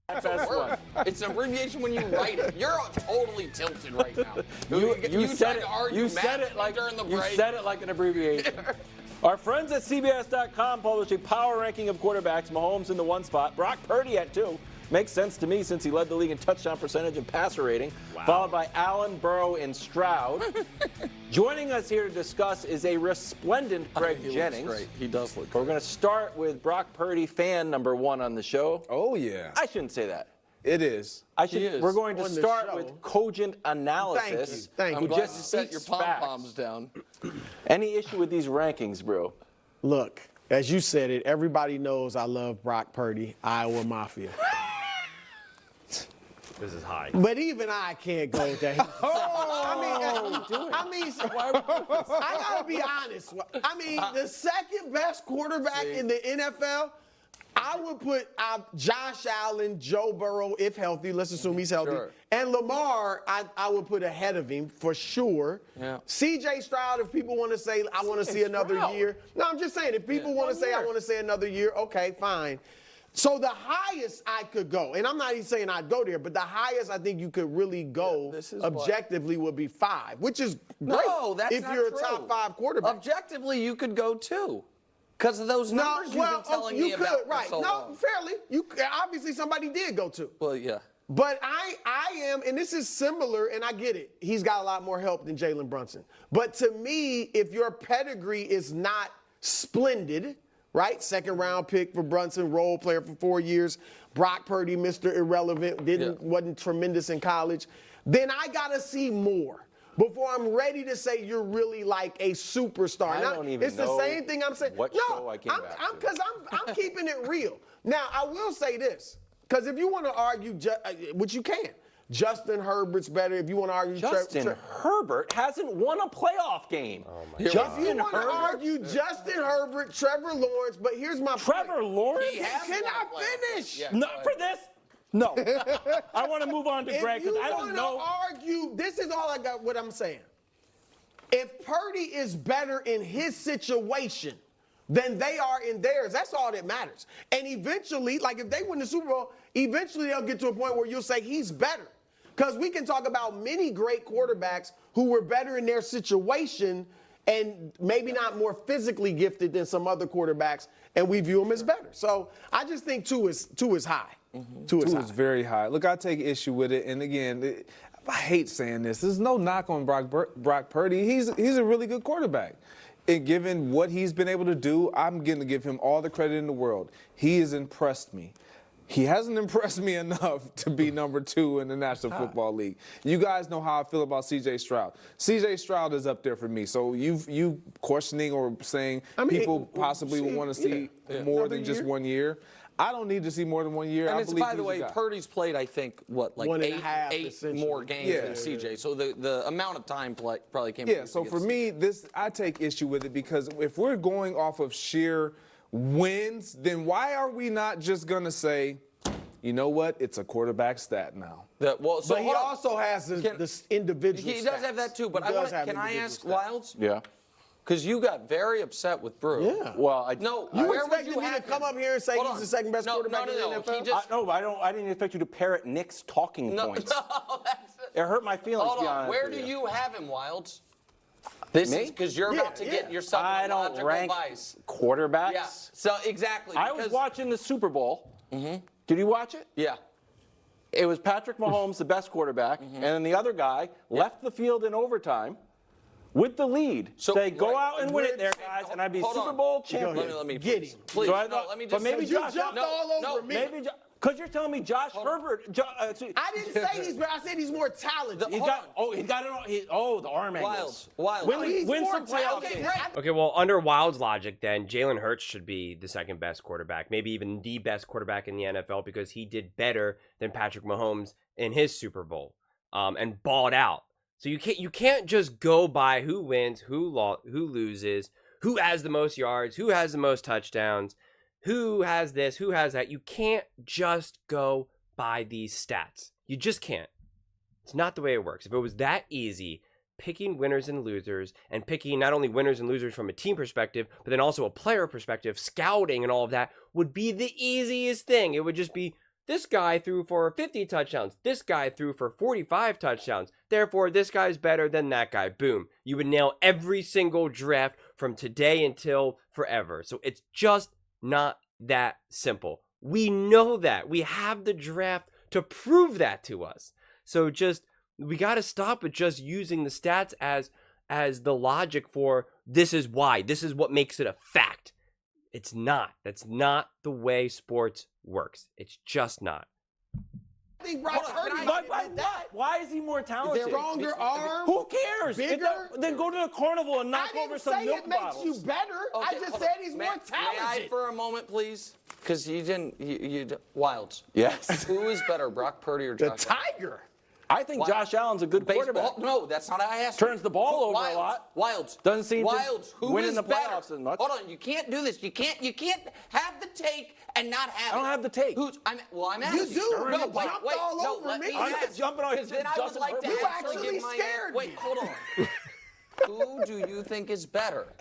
Best one. It's an abbreviation when you write it. You're totally tilted right now. You said it like during the break. You said it like an abbreviation. Our friends at CBS.com published a power ranking of quarterbacks. Mahomes in the 1 spot, Brock Purdy at 2. Makes sense to me since he led the league in touchdown percentage and passer rating, followed by Allen, Burrow, and Stroud. Joining us here to discuss is a resplendent Greg Jennings. Looks great. He does look We're great. going to start with Brock Purdy, fan number 1 on the show. Oh, yeah. I shouldn't say that. It is. We're going to start with cogent analysis. Thank you. I'm glad you Just set your each facts. pom-poms down. Any issue with these rankings, bro? Look, as you said it, everybody knows I love Brock Purdy, Iowa Mafia. This is high. But even I can't go there. I mean, I gotta be honest. I mean, the second best quarterback in the NFL, I would put Josh Allen, Joe Burrow, if healthy. Let's assume he's healthy. Sure. And Lamar, I would put ahead of him for sure. Yeah. C.J. Stroud, if people want to say, I want to see another year. No, I'm just saying, if people want to say, I want to say another year, okay, fine. So the highest I could go, and I'm not even saying I'd go there, but the highest I think you could really go objectively would be 5, which is great if you're a top 5 quarterback. Objectively, you could go 2. Because of those numbers you've been telling me about for so long. Fairly. Obviously, somebody did go 2. Well, yeah. But I am, and this is similar, and I get it. He's got a lot more help than Jalen Brunson. But to me, if your pedigree is not splendid, right? Second round pick for Brunson, role player for 4 years. Brock Purdy, Mr. Irrelevant, wasn't tremendous in college. Then I gotta see more before I'm ready to say you're really like a superstar. I don't even it's know the same thing I'm saying. what show I came back to. Because I'm keeping it real. Now I will say this, because if you want to argue, which you can. Justin Herbert's better. If you want to argue, Justin Herbert hasn't won a playoff game. Oh if you want to argue Justin Herbert, Trevor Lawrence, but here's my Trevor Lawrence? Can I finish? Yeah, Not for this. No. I want to move on to Greg because I don't know. Argue, this is all I got. What I'm saying. If Purdy is better in his situation than they are in theirs, that's all that matters. And eventually, like if they win the Super Bowl, eventually they'll get to a point where you'll say he's better. Because we can talk about many great quarterbacks who were better in their situation and maybe not more physically gifted than some other quarterbacks, and we view them as better. So I just think 2 is high. Mm-hmm. 2 is high. Is very high. Look, I take issue with it. And again, I hate saying this. There's no knock on Brock Purdy. He's a really good quarterback. And given what he's been able to do, I'm going to give him all the credit in the world. He has impressed me. He hasn't impressed me enough to be number 2 in the National Football League. You guys know how I feel about C.J. Stroud. C.J. Stroud is up there for me. So you questioning or saying people possibly will want to see more than just 1 year. I don't need to see more than 1 year. And it's, by the way, Purdy's played, I think, like 1.5 eight more games than CJ. So the amount of time probably came. Yeah, so for me, I take issue with it because if we're going off of sheer wins, then why are we not just going to say, you know what, it's a quarterback stat now? But he also has this individual He does have that too, but can I ask Wilds? Yeah. Because you got very upset with Brew. Yeah. Well, where would you have come up here and say he's the second best quarterback in the NFL? I didn't expect you to parrot Nick's talking points. It hurt my feelings. Hold on. Where do you have him, Wilds? This is because you're about to get yourself a logical vice. Quarterbacks. Yeah. So exactly. I was watching the Super Bowl. Mm-hmm. Did you watch it? Yeah. It was Patrick Mahomes, the best quarterback, and then the other guy left the field in overtime with the lead. So they go out and win it there, guys, and I'd be Super Bowl champion. Let me get him. Please. Let me just. But maybe you jumped all over me. Because you're telling me Josh Herbert. I didn't say he's better. I said he's more talented. He got it on. The arm angles. Wild. Win some playoff games. Okay, well, under Wild's logic, then Jalen Hurts should be the second best quarterback, maybe even the best quarterback in the NFL because he did better than Patrick Mahomes in his Super Bowl and balled out. So you can't just go by who wins, who loses, who has the most yards, who has the most touchdowns. Who has this? Who has that? You can't just go by these stats. You just can't. It's not the way it works. If it was that easy, picking winners and losers and picking not only winners and losers from a team perspective, but then also a player perspective, scouting and all of that would be the easiest thing. It would just be this guy threw for 50 touchdowns. This guy threw for 45 touchdowns. Therefore, this guy's better than that guy. Boom. You would nail every single draft from today until forever. So it's just not that simple. We know that. We have the draft to prove that to us. So we got to stop with just using the stats as the logic for this is why. This is what makes it a fact. It's not. That's not the way sports works. It's just not. I think Brock Purdy. Why is he more talented? Stronger arm. Who cares? Bigger. Then go to the carnival and knock I over didn't some say milk it makes bottles. you better. I just said he's more talented. May I for a moment, please? Because you didn't. Wilds. Yes. Who is better, Brock Purdy or The Josh? Tiger. I think Josh Allen's a good quarterback. No, that's not how I asked. Turns the ball over Wilds, a lot. Wilds. Doesn't seem to Who win is in the better? playoffs as much. Hold on, you can't do this. You can't have the take and not have it. I don't have the take. I'm You asking. do. No, You wait, jumped wait, all no, over let me. I'm not ask, jumping on because then I would Justin like to Herbert. You actually actually give my scared Wait, me. hold on. Who do you think is better?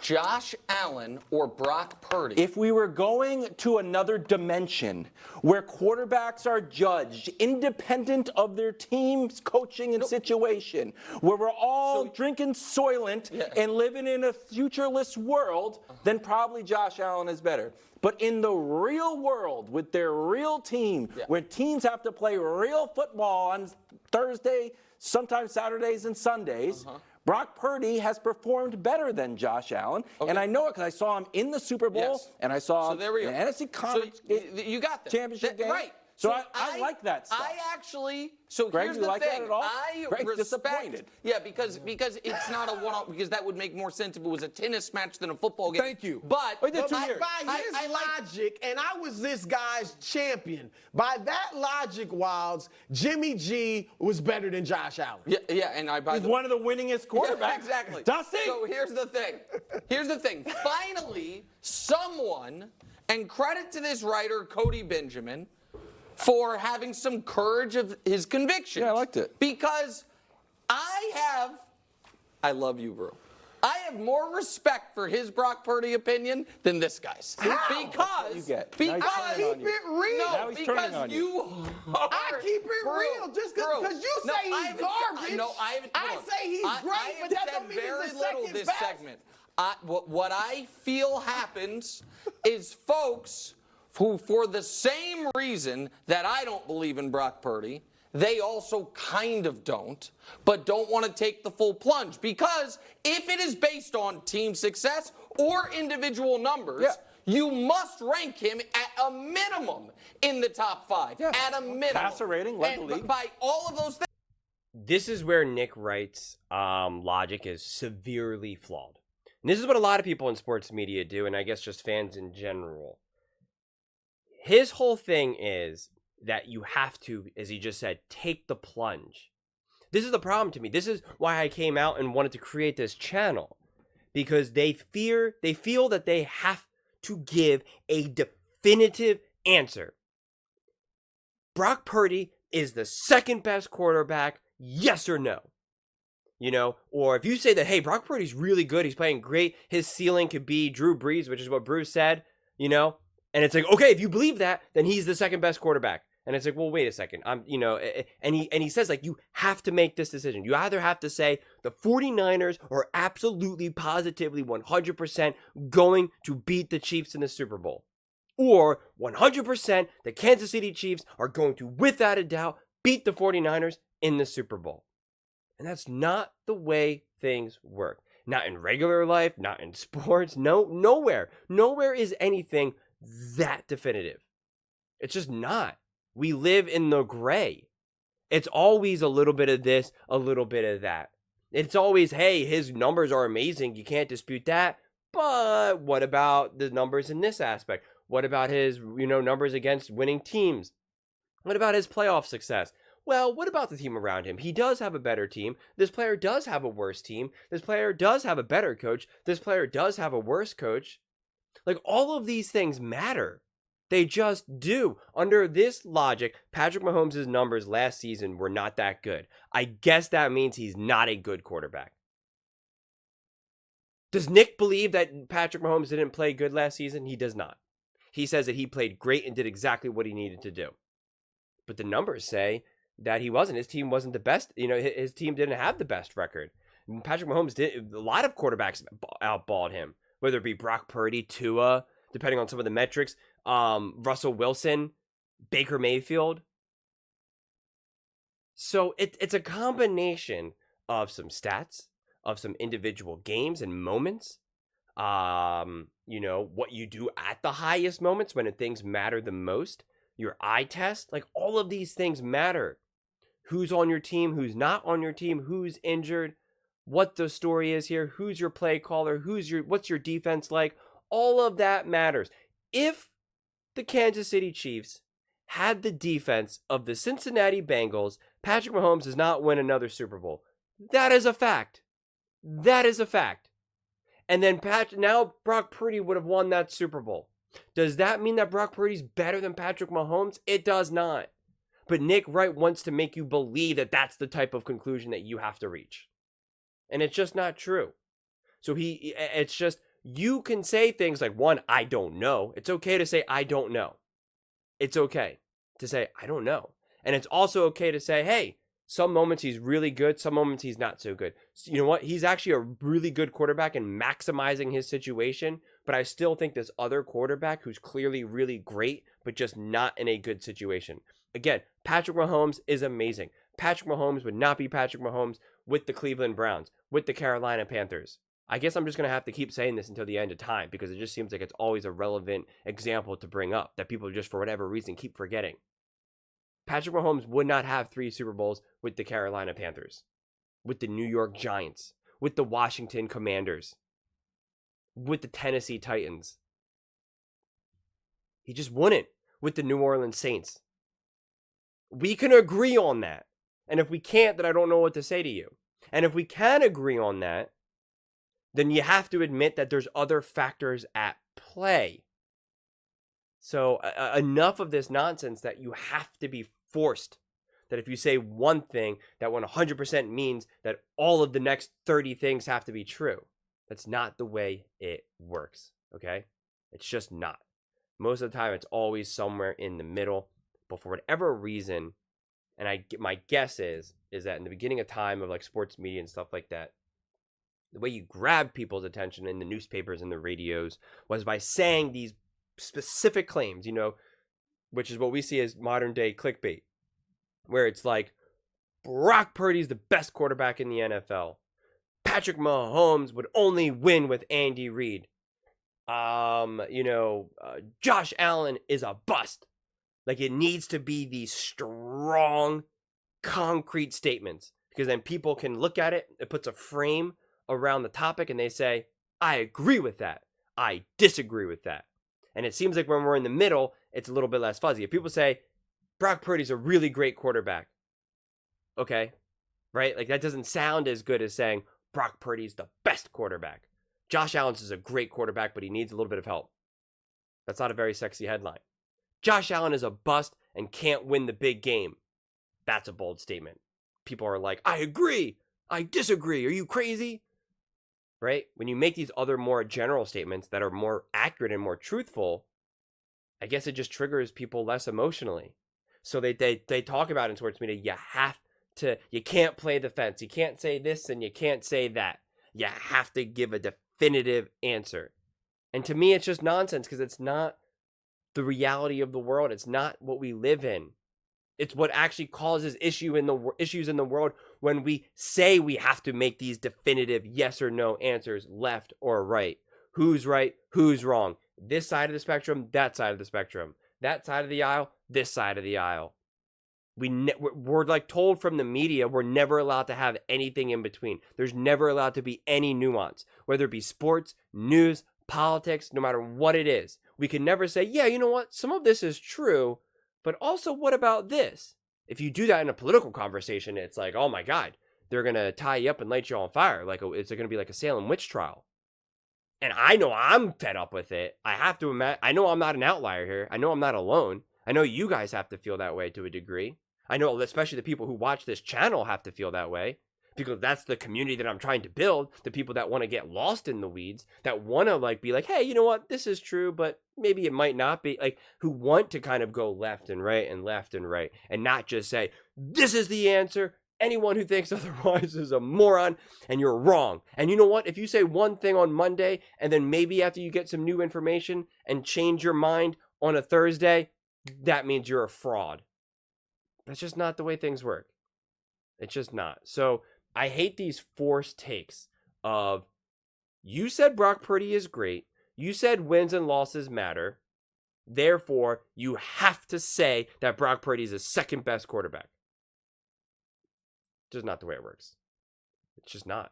Josh Allen or Brock Purdy? If we were going to another dimension where quarterbacks are judged independent of their team's coaching and situation, where we're all drinking Soylent and living in a futureless world, then probably Josh Allen is better. But in the real world, with their real team, where teams have to play real football on Thursday, sometimes Saturdays and Sundays, Brock Purdy has performed better than Josh Allen, and I know it because I saw him in the Super Bowl, and I saw him in the NFC Conference you got that. Championship game. Right. So I like that stuff. I actually. So Greg, here's you the like thing. that at all? I Greg's respect. disappointed. Yeah, because it's not a one-off. Because that would make more sense if it was a tennis match than a football game. Thank you. But Oh, he did 2 By years. his logic, and I was this guy's champion. By that logic, Wilds, Jimmy G was better than Josh Allen. Yeah, and I. He's one of the winningest quarterbacks. Yeah, exactly. Dusty. So here's the thing. Finally, someone, and credit to this writer, Cody Benjamin, for having some courage of his convictions. Yeah, I liked it. Because I love you, bro. I have more respect for his Brock Purdy opinion than this guy's. Because you get. because Now he's turning on Keep it real. Now he's turning because on you. you are, I keep it real. Just because you say he's garbage, I say he's great, but that don't mean he's the second this best. segment. What I feel happens is folks who, for the same reason that I don't believe in Brock Purdy, they also kind of don't, but don't want to take the full plunge. Because if it is based on team success or individual numbers, you must rank him at a minimum in the top 5. Yeah. At a minimum. Passer rating, led the league. By all of those things. This is where Nick Wright's logic is severely flawed. And this is what a lot of people in sports media do, and I guess just fans in general. His whole thing is that you have to, as he just said, take the plunge. This is the problem to me. This is why I came out and wanted to create this channel. Because they feel that they have to give a definitive answer. Brock Purdy is the second best quarterback, yes or no? You know, or if you say that, hey, Brock Purdy's really good, he's playing great, his ceiling could be Drew Brees, which is what Bruce said, you know, and it's like, okay, if you believe that, then he's the second best quarterback. And it's like, well, wait a second. And he says, like, you have to make this decision. You either have to say the 49ers are absolutely, positively, 100% going to beat the Chiefs in the Super Bowl. Or 100% the Kansas City Chiefs are going to, without a doubt, beat the 49ers in the Super Bowl. And that's not the way things work. Not in regular life, not in sports, nowhere. Nowhere is anything that definitive. It's just not. We live in the gray. It's always a little bit of this, a little bit of that. It's always, hey, his numbers are amazing. You can't dispute that. But what about the numbers in this aspect? What about his, numbers against winning teams? What about his playoff success? Well, what about the team around him? He does have a better team. This player does have a worse team. This player does have a better coach. This player does have a worse coach. Like, all of these things matter. They just do. Under this logic, Patrick Mahomes' numbers last season were not that good. I guess that means he's not a good quarterback. Does Nick believe that Patrick Mahomes didn't play good last season? He does not. He says that he played great and did exactly what he needed to do. But the numbers say that he wasn't. His team wasn't the best. His team didn't have the best record. Patrick Mahomes did. A lot of quarterbacks outballed him, whether it be Brock Purdy, Tua, depending on some of the metrics, Russell Wilson, Baker Mayfield. So it's a combination of some stats, of some individual games and moments, what you do at the highest moments when things matter the most, your eye test, like all of these things matter. Who's on your team, who's not on your team, who's injured, what the story is here, who's your play caller, what's your defense like, all of that matters. If the Kansas City Chiefs had the defense of the Cincinnati Bengals, Patrick Mahomes does not win another Super Bowl. That is a fact. That is a fact. And then now Brock Purdy would have won that Super Bowl. Does that mean that Brock Purdy's better than Patrick Mahomes? It does not. But Nick Wright wants to make you believe that that's the type of conclusion that you have to reach. And it's just not true. So it's just, you can say things like, one, I don't know. It's okay to say, I don't know. It's okay to say, I don't know. And it's also okay to say, hey, some moments he's really good, some moments he's not so good. So you know what? He's actually a really good quarterback in maximizing his situation, but I still think this other quarterback who's clearly really great, but just not in a good situation. Again, Patrick Mahomes is amazing. Patrick Mahomes would not be Patrick Mahomes with the Cleveland Browns, with the Carolina Panthers. I guess I'm just going to have to keep saying this until the end of time because it just seems like it's always a relevant example to bring up that people just, for whatever reason, keep forgetting. Patrick Mahomes would not have 3 Super Bowls with the Carolina Panthers, with the New York Giants, with the Washington Commanders, with the Tennessee Titans. He just wouldn't with the New Orleans Saints. We can agree on that. And if we can't, then I don't know what to say to you. And if we can agree on that, then you have to admit that there's other factors at play. So enough of this nonsense that you have to be forced. That if you say one thing, that 100% means that all of the next 30 things have to be true. That's not the way it works, okay? It's just not. Most of the time, it's always somewhere in the middle. But for whatever reason, and my guess is that in the beginning of time of like sports media and stuff like that, the way you grab people's attention in the newspapers and the radios was by saying these specific claims, which is what we see as modern day clickbait, where it's like, Brock Purdy's the best quarterback in the NFL. Patrick Mahomes would only win with Andy Reid. Josh Allen is a bust. Like, it needs to be these strong, concrete statements because then people can look at it. It puts a frame around the topic and they say, I agree with that. I disagree with that. And it seems like when we're in the middle, it's a little bit less fuzzy. If people say, Brock Purdy's a really great quarterback. Okay, right? Like, that doesn't sound as good as saying Brock Purdy's the best quarterback. Josh Allen is a great quarterback, but he needs a little bit of help. That's not a very sexy headline. Josh Allen is a bust and can't win the big game. That's a bold statement. People are like, I agree. I disagree. Are you crazy? Right? When you make these other more general statements that are more accurate and more truthful, I guess it just triggers people less emotionally. So they talk about in sports media, you can't play the fence. You can't say this and you can't say that. You have to give a definitive answer. And to me, it's just nonsense because it's not the reality of the world. It's not what we live in. It's what actually causes issues in the world when we say we have to make these definitive yes or no answers, left or right. Who's right? Who's wrong? This side of the spectrum, that side of the spectrum. That side of the aisle, this side of the aisle. We're like told from the media we're never allowed to have anything in between. There's never allowed to be any nuance, whether it be sports, news, politics, no matter what it is. We can never say, yeah, you know what? Some of this is true, but also what about this? If you do that in a political conversation, it's like, oh my God, they're going to tie you up and light you on fire. Like, it's going to be like a Salem witch trial. And I know I'm fed up with it. I have to imagine, I know I'm not an outlier here. I know I'm not alone. I know you guys have to feel that way to a degree. I know especially the people who watch this channel have to feel that way because that's the community that I'm trying to build. The people that want to get lost in the weeds, that want to like be like, hey, you know what? This is true, but maybe it might not be. Like, who want to kind of go left and right and left and right, and not just say, this is the answer. Anyone who thinks otherwise is a moron, and you're wrong. And you know what? If you say one thing on Monday, and then maybe after you get some new information and change your mind on a Thursday, that means you're a fraud. That's just not the way things work. It's just not. So I hate these forced takes of, you said Brock Purdy is great. You said wins and losses matter. Therefore, you have to say that Brock Purdy is the second best quarterback. Just not the way it works. It's just not.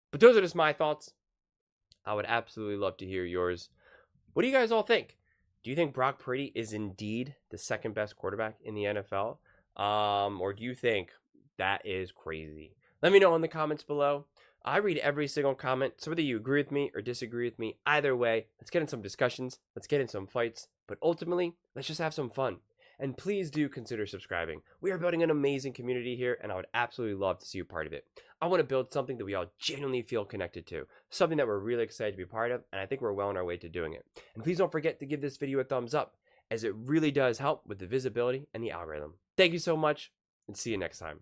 But those are just my thoughts. I would absolutely love to hear yours. What do you guys all think? Do you think Brock Purdy is indeed the second best quarterback in the NFL? Or do you think that is crazy? Let me know in the comments below. I read every single comment, so whether you agree with me or disagree with me, either way, let's get in some discussions, let's get in some fights, but ultimately, let's just have some fun. And please do consider subscribing. We are building an amazing community here, and I would absolutely love to see you part of it. I want to build something that we all genuinely feel connected to, something that we're really excited to be part of, and I think we're well on our way to doing it. And please don't forget to give this video a thumbs up, as it really does help with the visibility and the algorithm. Thank you so much, and see you next time.